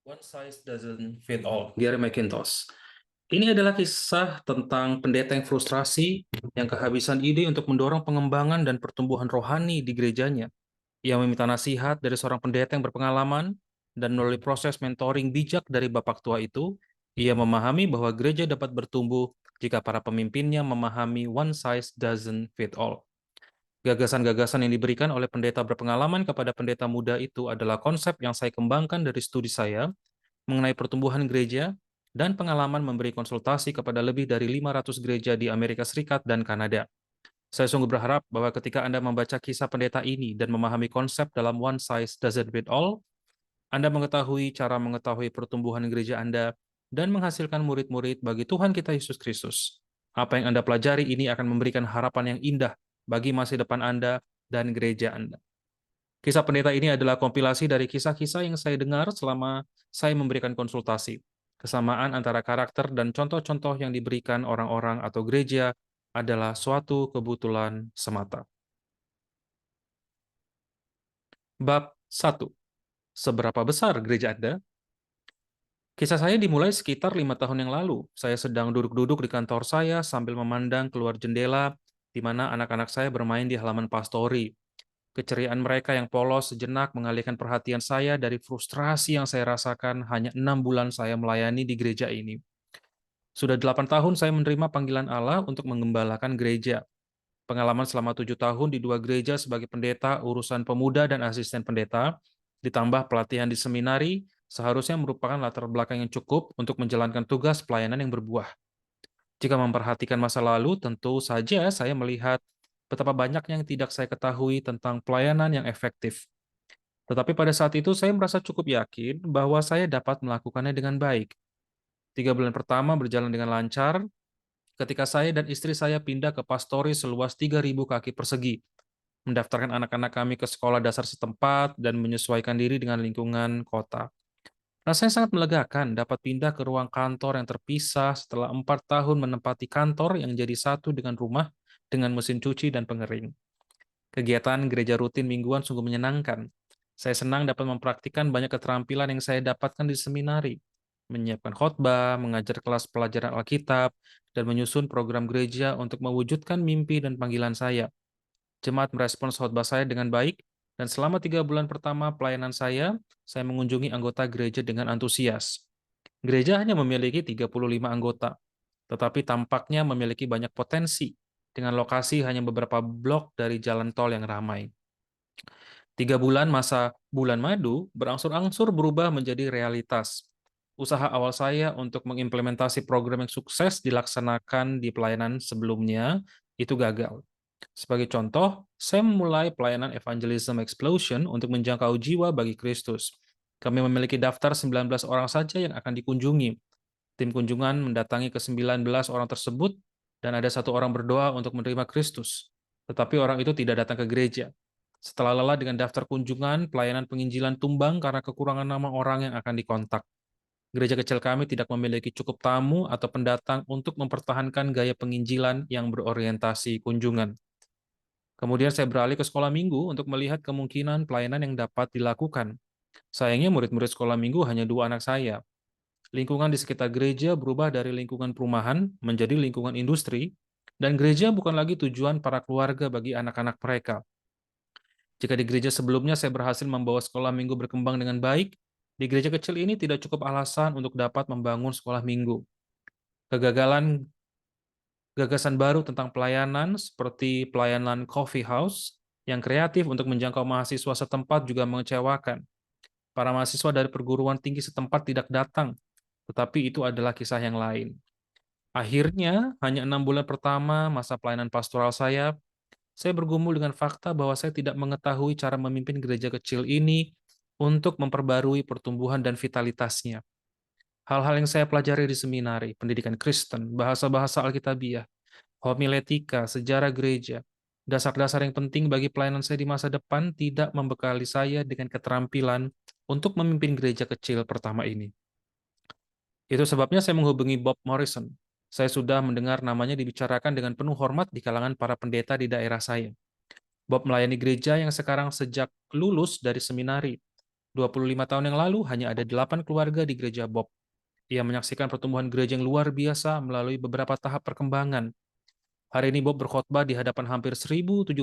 One size doesn't fit all. Gary McIntosh. Ini adalah kisah tentang pendeta yang frustrasi, yang kehabisan ide untuk mendorong pengembangan dan pertumbuhan rohani di gerejanya. Ia meminta nasihat dari seorang pendeta yang berpengalaman, dan melalui proses mentoring bijak dari bapak tua itu, ia memahami bahwa gereja dapat bertumbuh jika para pemimpinnya memahami one size doesn't fit all. Gagasan-gagasan yang diberikan oleh pendeta berpengalaman kepada pendeta muda itu adalah konsep yang saya kembangkan dari studi saya mengenai pertumbuhan gereja dan pengalaman memberi konsultasi kepada lebih dari 500 gereja di Amerika Serikat dan Kanada. Saya sungguh berharap bahwa ketika Anda membaca kisah pendeta ini dan memahami konsep dalam one size doesn't fit all, Anda mengetahui cara mengetahui pertumbuhan gereja Anda dan menghasilkan murid-murid bagi Tuhan kita Yesus Kristus. Apa yang Anda pelajari ini akan memberikan harapan yang indah bagi masa depan Anda dan gereja Anda. Kisah pendeta ini adalah kompilasi dari kisah-kisah yang saya dengar selama saya memberikan konsultasi. Kesamaan antara karakter dan contoh-contoh yang diberikan orang-orang atau gereja adalah suatu kebetulan semata. Bab 1. Seberapa besar gereja Anda? Kisah saya dimulai sekitar 5 tahun yang lalu. Saya sedang duduk-duduk di kantor saya sambil memandang keluar jendela, di mana anak-anak saya bermain di halaman pastori. Keceriaan mereka yang polos sejenak mengalihkan perhatian saya dari frustrasi yang saya rasakan hanya 6 bulan saya melayani di gereja ini. Sudah 8 tahun saya menerima panggilan Allah untuk mengembalakan gereja. Pengalaman selama 7 tahun di 2 gereja sebagai pendeta, urusan pemuda, dan asisten pendeta, ditambah pelatihan di seminari, seharusnya merupakan latar belakang yang cukup untuk menjalankan tugas pelayanan yang berbuah. Jika memperhatikan masa lalu, tentu saja saya melihat betapa banyaknya yang tidak saya ketahui tentang pelayanan yang efektif. Tetapi pada saat itu saya merasa cukup yakin bahwa saya dapat melakukannya dengan baik. 3 bulan pertama berjalan dengan lancar ketika saya dan istri saya pindah ke pastori seluas 3.000 kaki persegi, mendaftarkan anak-anak kami ke sekolah dasar setempat, dan menyesuaikan diri dengan lingkungan kota. Rasanya sangat melegakan dapat pindah ke ruang kantor yang terpisah setelah 4 tahun menempati kantor yang jadi satu dengan rumah, dengan mesin cuci dan pengering. Kegiatan gereja rutin mingguan sungguh menyenangkan. Saya senang dapat mempraktikkan banyak keterampilan yang saya dapatkan di seminari, menyiapkan khotbah, mengajar kelas pelajaran Alkitab, dan menyusun program gereja untuk mewujudkan mimpi dan panggilan saya. Jemaat merespons khotbah saya dengan baik, dan selama 3 bulan pertama pelayanan saya mengunjungi anggota gereja dengan antusias. Gereja hanya memiliki 35 anggota, tetapi tampaknya memiliki banyak potensi, dengan lokasi hanya beberapa blok dari jalan tol yang ramai. 3 bulan masa bulan madu berangsur-angsur berubah menjadi realitas. Usaha awal saya untuk mengimplementasi program yang sukses dilaksanakan di pelayanan sebelumnya itu gagal. Sebagai contoh, saya memulai pelayanan Evangelism Explosion untuk menjangkau jiwa bagi Kristus. Kami memiliki daftar 19 orang saja yang akan dikunjungi. Tim kunjungan mendatangi ke-19 orang tersebut, dan ada satu orang berdoa untuk menerima Kristus. Tetapi orang itu tidak datang ke gereja. Setelah lelah dengan daftar kunjungan, pelayanan penginjilan tumbang karena kekurangan nama orang yang akan dikontak. Gereja kecil kami tidak memiliki cukup tamu atau pendatang untuk mempertahankan gaya penginjilan yang berorientasi kunjungan. Kemudian saya beralih ke sekolah minggu untuk melihat kemungkinan pelayanan yang dapat dilakukan. Sayangnya murid-murid sekolah minggu hanya 2 anak saya. Lingkungan di sekitar gereja berubah dari lingkungan perumahan menjadi lingkungan industri, dan gereja bukan lagi tujuan para keluarga bagi anak-anak mereka. Jika di gereja sebelumnya saya berhasil membawa sekolah minggu berkembang dengan baik, di gereja kecil ini tidak cukup alasan untuk dapat membangun sekolah minggu. Kegagalan Gagasan baru tentang pelayanan seperti pelayanan coffee house yang kreatif untuk menjangkau mahasiswa setempat juga mengecewakan. Para mahasiswa dari perguruan tinggi setempat tidak datang, tetapi itu adalah kisah yang lain. Akhirnya, hanya 6 bulan pertama masa pelayanan pastoral saya bergumul dengan fakta bahwa saya tidak mengetahui cara memimpin gereja kecil ini untuk memperbarui pertumbuhan dan vitalitasnya. Hal-hal yang saya pelajari di seminari, pendidikan Kristen, bahasa-bahasa Alkitabiah, homiletika, sejarah gereja, dasar-dasar yang penting bagi pelayanan saya di masa depan tidak membekali saya dengan keterampilan untuk memimpin gereja kecil pertama ini. Itu sebabnya saya menghubungi Bob Morrison. Saya sudah mendengar namanya dibicarakan dengan penuh hormat di kalangan para pendeta di daerah saya. Bob melayani gereja yang sekarang sejak lulus dari seminari. 25 tahun yang lalu hanya ada 8 keluarga di gereja Bob. Ia menyaksikan pertumbuhan gereja yang luar biasa melalui beberapa tahap perkembangan. Hari ini Bob berkhotbah di hadapan hampir 1.750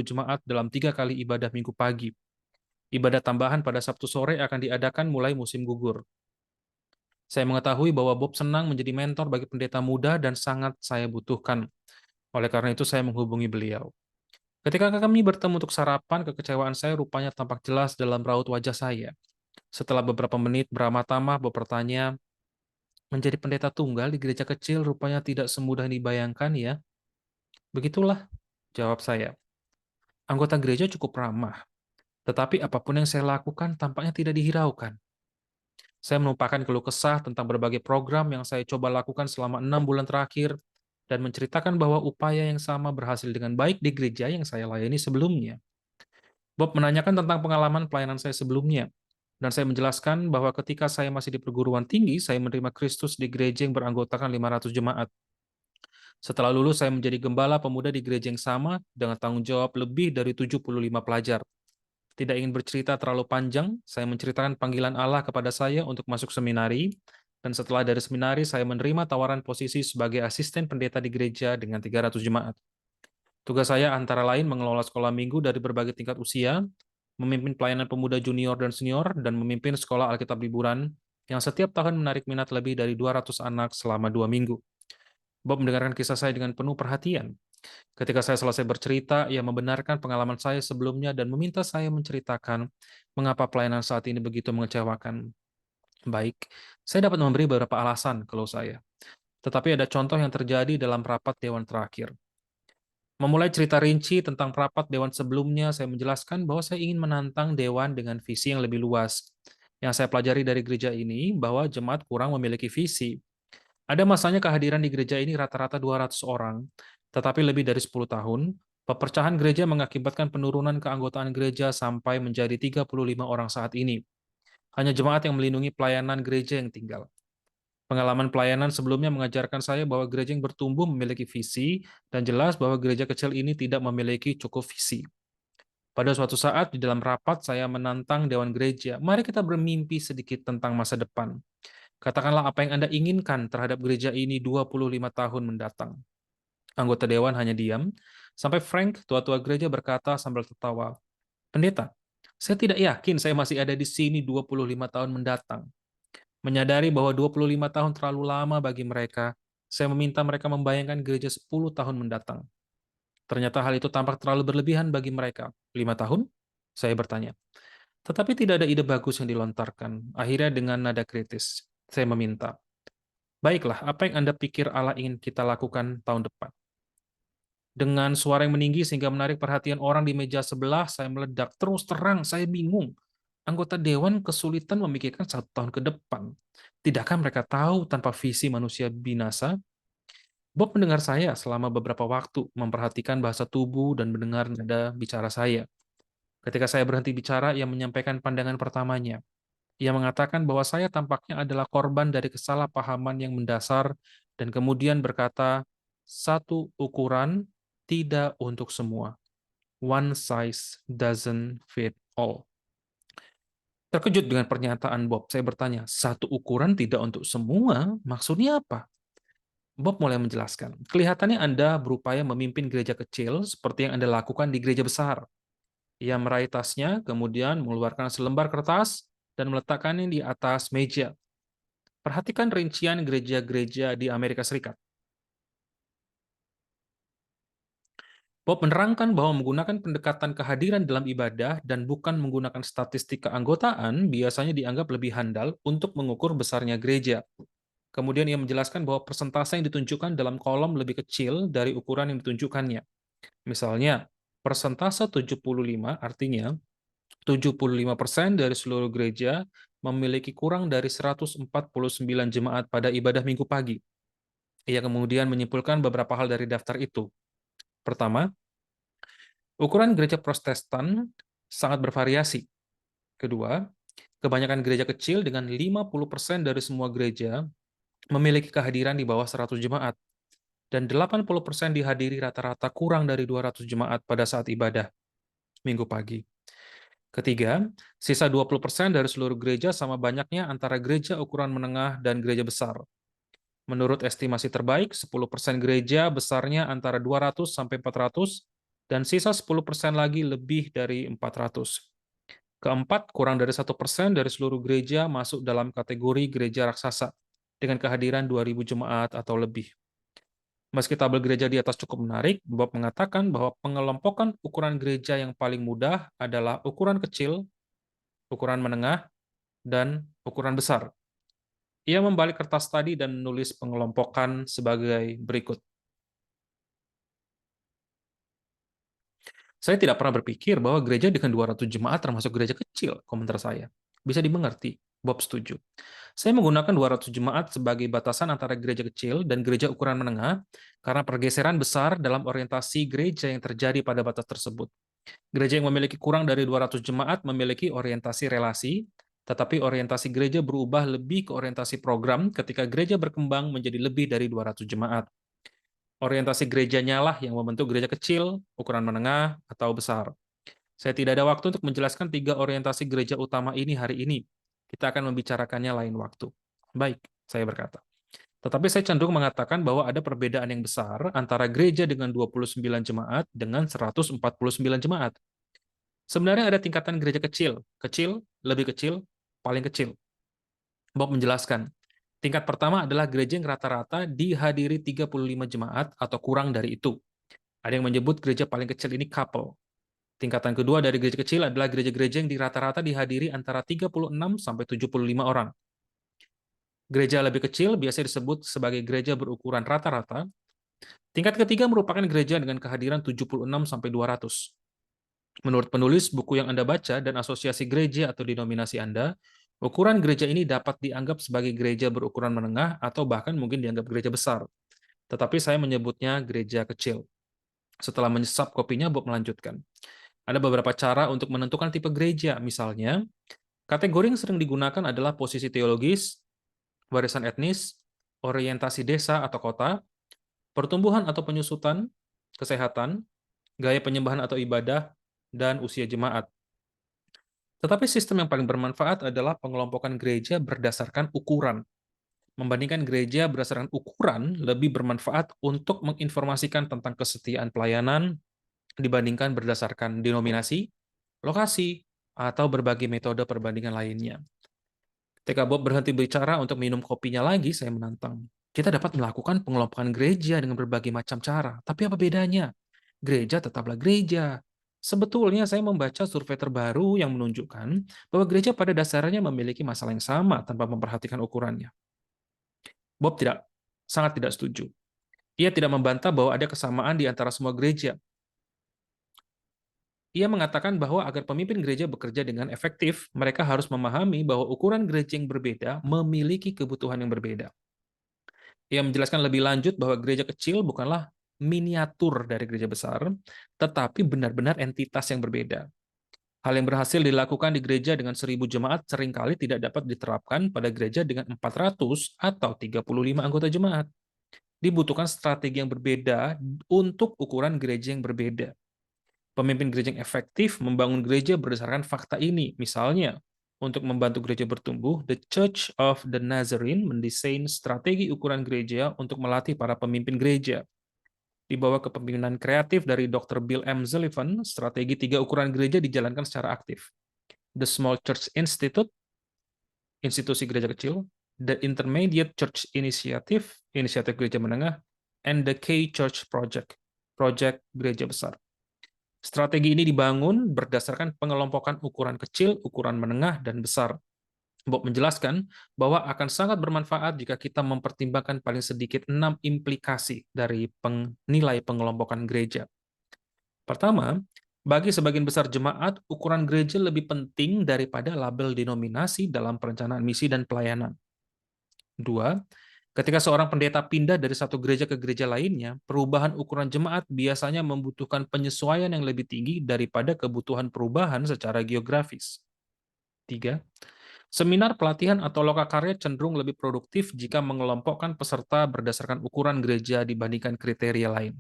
jemaat dalam 3 kali ibadah minggu pagi. Ibadah tambahan pada Sabtu sore akan diadakan mulai musim gugur. Saya mengetahui bahwa Bob senang menjadi mentor bagi pendeta muda dan sangat saya butuhkan. Oleh karena itu saya menghubungi beliau. Ketika kami bertemu untuk sarapan, kekecewaan saya rupanya tampak jelas dalam raut wajah saya. Setelah beberapa menit beramah-tamah, Bob bertanya, menjadi pendeta tunggal di gereja kecil rupanya tidak semudah yang dibayangkan ya. Begitulah, jawab saya. Anggota gereja cukup ramah, tetapi apapun yang saya lakukan tampaknya tidak dihiraukan. Saya menumpahkan keluh kesah tentang berbagai program yang saya coba lakukan selama 6 bulan terakhir dan menceritakan bahwa upaya yang sama berhasil dengan baik di gereja yang saya layani sebelumnya. Bob menanyakan tentang pengalaman pelayanan saya sebelumnya, dan saya menjelaskan bahwa ketika saya masih di perguruan tinggi, saya menerima Kristus di gereja yang beranggotakan 500 jemaat. Setelah lulus, saya menjadi gembala pemuda di gereja yang sama dengan tanggung jawab lebih dari 75 pelajar. Tidak ingin bercerita terlalu panjang, saya menceritakan panggilan Allah kepada saya untuk masuk seminari, dan setelah dari seminari, saya menerima tawaran posisi sebagai asisten pendeta di gereja dengan 300 jemaat. Tugas saya antara lain mengelola sekolah minggu dari berbagai tingkat usia, memimpin pelayanan pemuda junior dan senior, dan memimpin sekolah Alkitab liburan yang setiap tahun menarik minat lebih dari 200 anak selama 2 minggu. Bob mendengarkan kisah saya dengan penuh perhatian. Ketika saya selesai bercerita, ia membenarkan pengalaman saya sebelumnya dan meminta saya menceritakan mengapa pelayanan saat ini begitu mengecewakan. Baik, saya dapat memberi beberapa alasan kalau saya. Tetapi ada contoh yang terjadi dalam rapat dewan terakhir. Memulai cerita rinci tentang rapat dewan sebelumnya, saya menjelaskan bahwa saya ingin menantang dewan dengan visi yang lebih luas. Yang saya pelajari dari gereja ini, bahwa jemaat kurang memiliki visi. Ada masanya kehadiran di gereja ini rata-rata 200 orang, tetapi lebih dari 10 tahun, pepercahan gereja mengakibatkan penurunan keanggotaan gereja sampai menjadi 35 orang saat ini. Hanya jemaat yang melindungi pelayanan gereja yang tinggal. Pengalaman pelayanan sebelumnya mengajarkan saya bahwa gereja yang bertumbuh memiliki visi, dan jelas bahwa gereja kecil ini tidak memiliki cukup visi. Pada suatu saat di dalam rapat, saya menantang Dewan Gereja, mari kita bermimpi sedikit tentang masa depan. Katakanlah apa yang Anda inginkan terhadap gereja ini 25 tahun mendatang. Anggota Dewan hanya diam, sampai Frank, tua-tua gereja berkata sambil tertawa, Pendeta, saya tidak yakin saya masih ada di sini 25 tahun mendatang. Menyadari bahwa 25 tahun terlalu lama bagi mereka, saya meminta mereka membayangkan gereja 10 tahun mendatang. Ternyata hal itu tampak terlalu berlebihan bagi mereka. 5 tahun? Saya bertanya. Tetapi tidak ada ide bagus yang dilontarkan. Akhirnya dengan nada kritis, saya meminta, baiklah, apa yang Anda pikir Allah ingin kita lakukan tahun depan? Dengan suara yang meninggi sehingga menarik perhatian orang di meja sebelah, saya meledak. Terus terang, saya bingung. Anggota dewan kesulitan memikirkan 1 tahun ke depan. Tidakkah mereka tahu tanpa visi manusia binasa? Bob mendengar saya selama beberapa waktu, memperhatikan bahasa tubuh dan mendengar nada bicara saya. Ketika saya berhenti bicara, ia menyampaikan pandangan pertamanya. Ia mengatakan bahwa saya tampaknya adalah korban dari kesalahpahaman yang mendasar dan kemudian berkata, satu ukuran tidak untuk semua. One size doesn't fit all. Terkejut dengan pernyataan Bob, saya bertanya, satu ukuran tidak untuk semua? Maksudnya apa? Bob mulai menjelaskan. Kelihatannya Anda berupaya memimpin gereja kecil seperti yang Anda lakukan di gereja besar. Ia meraih tasnya, kemudian mengeluarkan selembar kertas dan meletakkannya di atas meja. Perhatikan rincian gereja-gereja di Amerika Serikat. Bob menerangkan bahwa menggunakan pendekatan kehadiran dalam ibadah dan bukan menggunakan statistik keanggotaan biasanya dianggap lebih handal untuk mengukur besarnya gereja. Kemudian ia menjelaskan bahwa persentase yang ditunjukkan dalam kolom lebih kecil dari ukuran yang ditunjukkannya. Misalnya, persentase 75 artinya 75% dari seluruh gereja memiliki kurang dari 149 jemaat pada ibadah minggu pagi. Ia kemudian menyimpulkan beberapa hal dari daftar itu. Pertama, ukuran gereja Protestan sangat bervariasi. Kedua, kebanyakan gereja kecil dengan 50% dari semua gereja memiliki kehadiran di bawah 100 jemaat, dan 80% dihadiri rata-rata kurang dari 200 jemaat pada saat ibadah minggu pagi. Ketiga, sisa 20% dari seluruh gereja sama banyaknya antara gereja ukuran menengah dan gereja besar. Menurut estimasi terbaik, 10% gereja besarnya antara 200 sampai 400, dan sisa 10% lagi lebih dari 400. Keempat, kurang dari 1% dari seluruh gereja masuk dalam kategori gereja raksasa, dengan kehadiran 2.000 jemaat atau lebih. Meski tabel gereja di atas cukup menarik, Bob mengatakan bahwa pengelompokan ukuran gereja yang paling mudah adalah ukuran kecil, ukuran menengah, dan ukuran besar. Ia membalik kertas tadi dan menulis pengelompokan sebagai berikut. Saya tidak pernah berpikir bahwa gereja dengan 200 jemaat termasuk gereja kecil, komentar saya. Bisa dimengerti, Bob setuju. Saya menggunakan 200 jemaat sebagai batasan antara gereja kecil dan gereja ukuran menengah karena pergeseran besar dalam orientasi gereja yang terjadi pada batas tersebut. Gereja yang memiliki kurang dari 200 jemaat memiliki orientasi relasi, tetapi orientasi gereja berubah lebih ke orientasi program ketika gereja berkembang menjadi lebih dari 200 jemaat. Orientasi gerejanya lah yang membentuk gereja kecil, ukuran menengah, atau besar. Saya tidak ada waktu untuk menjelaskan tiga orientasi gereja utama ini hari ini. Kita akan membicarakannya lain waktu. Baik, saya berkata. Tetapi saya cenderung mengatakan bahwa ada perbedaan yang besar antara gereja dengan 29 jemaat dengan 149 jemaat. Sebenarnya ada tingkatan gereja kecil, kecil, lebih kecil, paling kecil. Bob menjelaskan, tingkat pertama adalah gereja yang rata-rata dihadiri 35 jemaat atau kurang dari itu. Ada yang menyebut gereja paling kecil ini couple. Tingkatan kedua dari gereja kecil adalah gereja-gereja yang di rata-rata dihadiri antara 36 sampai 75 orang. Gereja lebih kecil biasa disebut sebagai gereja berukuran rata-rata. Tingkat ketiga merupakan gereja dengan kehadiran 76 sampai 200. Menurut penulis buku yang Anda baca dan asosiasi gereja atau denominasi Anda, ukuran gereja ini dapat dianggap sebagai gereja berukuran menengah atau bahkan mungkin dianggap gereja besar. Tetapi saya menyebutnya gereja kecil. Setelah menyesap kopinya, Bob melanjutkan. Ada beberapa cara untuk menentukan tipe gereja, misalnya, kategori yang sering digunakan adalah posisi teologis, warisan etnis, orientasi desa atau kota, pertumbuhan atau penyusutan, kesehatan, gaya penyembahan atau ibadah, dan usia jemaat. Tetapi sistem yang paling bermanfaat adalah pengelompokan gereja berdasarkan ukuran. Membandingkan gereja berdasarkan ukuran lebih bermanfaat untuk menginformasikan tentang kesetiaan pelayanan dibandingkan berdasarkan denominasi, lokasi, atau berbagai metode perbandingan lainnya. Ketika Bob berhenti bicara untuk minum kopinya lagi, saya menantang. Kita dapat melakukan pengelompokan gereja dengan berbagai macam cara. Tapi apa bedanya? Gereja tetaplah gereja. Sebetulnya saya membaca survei terbaru yang menunjukkan bahwa gereja pada dasarnya memiliki masalah yang sama tanpa memperhatikan ukurannya. Bob sangat tidak setuju. Ia tidak membantah bahwa ada kesamaan di antara semua gereja. Ia mengatakan bahwa agar pemimpin gereja bekerja dengan efektif, mereka harus memahami bahwa ukuran gereja yang berbeda memiliki kebutuhan yang berbeda. Ia menjelaskan lebih lanjut bahwa gereja kecil bukanlah miniatur dari gereja besar, tetapi benar-benar entitas yang berbeda. Hal yang berhasil dilakukan di gereja dengan 1.000 jemaat seringkali tidak dapat diterapkan pada gereja dengan 400 atau 35 anggota jemaat. Dibutuhkan strategi yang berbeda untuk ukuran gereja yang berbeda. Pemimpin gereja yang efektif membangun gereja berdasarkan fakta ini. Misalnya, untuk membantu gereja bertumbuh, The Church of the Nazarene mendesain strategi ukuran gereja untuk melatih para pemimpin gereja. Di bawah kepemimpinan kreatif dari Dr. Bill M. Sullivan, strategi 3 ukuran gereja dijalankan secara aktif. The Small Church Institute, institusi gereja kecil, The Intermediate Church Initiative, inisiatif gereja menengah, and the K-Church Project, project gereja besar. Strategi ini dibangun berdasarkan pengelompokan ukuran kecil, ukuran menengah, dan besar. Bob menjelaskan bahwa akan sangat bermanfaat jika kita mempertimbangkan paling sedikit 6 implikasi dari nilai pengelompokan gereja. Pertama, bagi sebagian besar jemaat, ukuran gereja lebih penting daripada label denominasi dalam perencanaan misi dan pelayanan. Dua, ketika seorang pendeta pindah dari satu gereja ke gereja lainnya, perubahan ukuran jemaat biasanya membutuhkan penyesuaian yang lebih tinggi daripada kebutuhan perubahan secara geografis. Tiga, seminar pelatihan atau lokakarya cenderung lebih produktif jika mengelompokkan peserta berdasarkan ukuran gereja dibandingkan kriteria lain.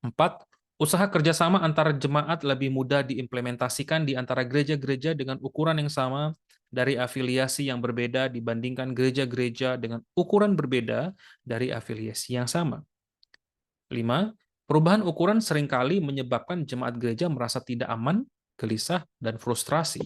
Empat, Usaha kerjasama antar jemaat lebih mudah diimplementasikan di antara gereja-gereja dengan ukuran yang sama dari afiliasi yang berbeda dibandingkan gereja-gereja dengan ukuran berbeda dari afiliasi yang sama. 5. Perubahan ukuran seringkali menyebabkan jemaat gereja merasa tidak aman, gelisah, dan frustrasi.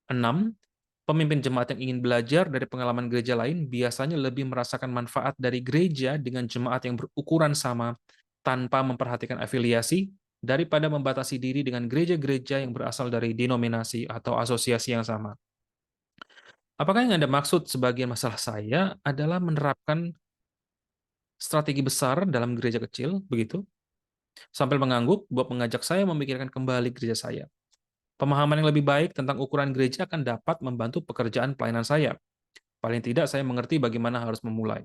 6. Pemimpin jemaat yang ingin belajar dari pengalaman gereja lain biasanya lebih merasakan manfaat dari gereja dengan jemaat yang berukuran sama tanpa memperhatikan afiliasi daripada membatasi diri dengan gereja-gereja yang berasal dari denominasi atau asosiasi yang sama. Apakah yang Anda maksud sebagian masalah saya adalah menerapkan strategi besar dalam gereja kecil, begitu? Sambil mengangguk, Bob mengajak saya memikirkan kembali gereja saya. Pemahaman yang lebih baik tentang ukuran gereja akan dapat membantu pekerjaan pelayanan saya. Paling tidak saya mengerti bagaimana harus memulai.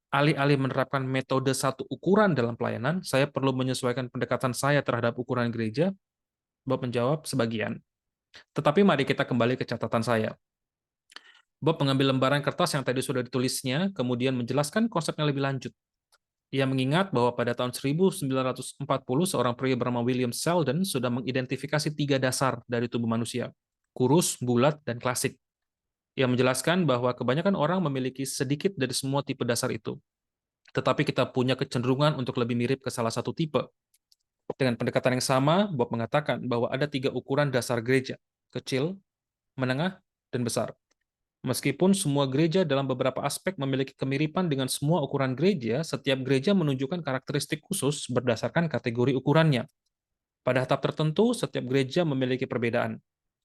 Alih-alih menerapkan metode satu ukuran dalam pelayanan, saya perlu menyesuaikan pendekatan saya terhadap ukuran gereja. Bob menjawab sebagian. Tetapi mari kita kembali ke catatan saya. Bob mengambil lembaran kertas yang tadi sudah ditulisnya, kemudian menjelaskan konsepnya lebih lanjut. Ia mengingat bahwa pada tahun 1940 seorang pria bernama William Sheldon sudah mengidentifikasi 3 dasar dari tubuh manusia, kurus, bulat, dan klasik. Ia menjelaskan bahwa kebanyakan orang memiliki sedikit dari semua tipe dasar itu. Tetapi kita punya kecenderungan untuk lebih mirip ke salah satu tipe. Dengan pendekatan yang sama, Bob mengatakan bahwa ada 3 ukuran dasar gereja, kecil, menengah, dan besar. Meskipun semua gereja dalam beberapa aspek memiliki kemiripan dengan semua ukuran gereja, setiap gereja menunjukkan karakteristik khusus berdasarkan kategori ukurannya. Pada tahap tertentu, setiap gereja memiliki perbedaan.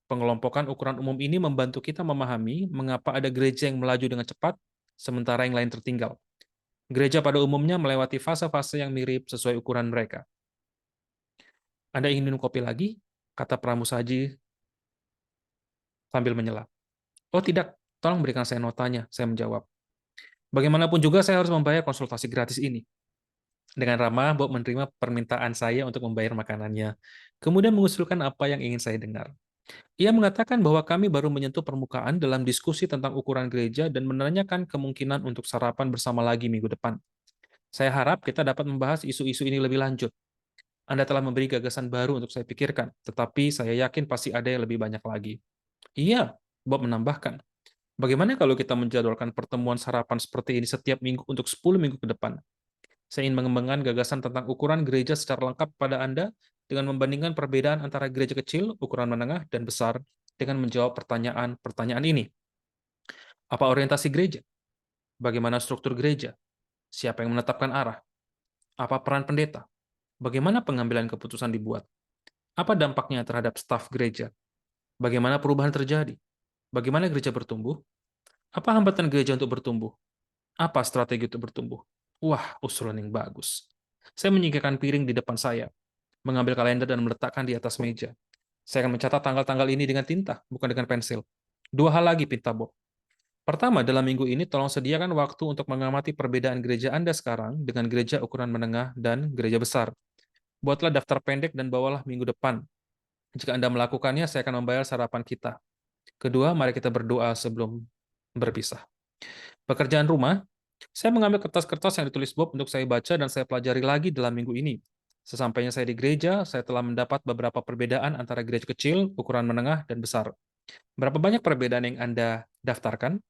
Pengelompokan ukuran umum ini membantu kita memahami mengapa ada gereja yang melaju dengan cepat, sementara yang lain tertinggal. Gereja pada umumnya melewati fase-fase yang mirip sesuai ukuran mereka. Anda ingin minum kopi lagi? Kata pramusaji sambil menyela. Oh tidak, tolong berikan saya notanya, saya menjawab. Bagaimanapun juga saya harus membayar konsultasi gratis ini. Dengan ramah, Bob menerima permintaan saya untuk membayar makanannya, kemudian mengusulkan apa yang ingin saya dengar. Ia mengatakan bahwa kami baru menyentuh permukaan dalam diskusi tentang ukuran gereja dan menanyakan kemungkinan untuk sarapan bersama lagi minggu depan. Saya harap kita dapat membahas isu-isu ini lebih lanjut. Anda telah memberi gagasan baru untuk saya pikirkan, tetapi saya yakin pasti ada yang lebih banyak lagi. Iya, Bob menambahkan. Bagaimana kalau kita menjadwalkan pertemuan sarapan seperti ini setiap minggu untuk 10 minggu ke depan? Saya ingin mengembangkan gagasan tentang ukuran gereja secara lengkap pada Anda dengan membandingkan perbedaan antara gereja kecil, ukuran menengah, dan besar dengan menjawab pertanyaan-pertanyaan ini. Apa orientasi gereja? Bagaimana struktur gereja? Siapa yang menetapkan arah? Apa peran pendeta? Bagaimana pengambilan keputusan dibuat? Apa dampaknya terhadap staf gereja? Bagaimana perubahan terjadi? Bagaimana gereja bertumbuh? Apa hambatan gereja untuk bertumbuh? Apa strategi untuk bertumbuh? Wah, usulan yang bagus. Saya menyingkirkan piring di depan saya, mengambil kalender dan meletakkan di atas meja. Saya akan mencatat tanggal-tanggal ini dengan tinta, bukan dengan pensil. 2 hal lagi, pinta Bob. Pertama, dalam minggu ini tolong sediakan waktu untuk mengamati perbedaan gereja Anda sekarang dengan gereja ukuran menengah dan gereja besar. Buatlah daftar pendek dan bawalah minggu depan. Jika Anda melakukannya, saya akan membayar sarapan kita. Kedua, mari kita berdoa sebelum berpisah. Pekerjaan rumah, saya mengambil kertas-kertas yang ditulis Bob untuk saya baca dan saya pelajari lagi dalam minggu ini. Sesampainya saya di gereja, saya telah mendapat beberapa perbedaan antara gereja kecil, ukuran menengah, dan besar. Berapa banyak perbedaan yang Anda daftarkan?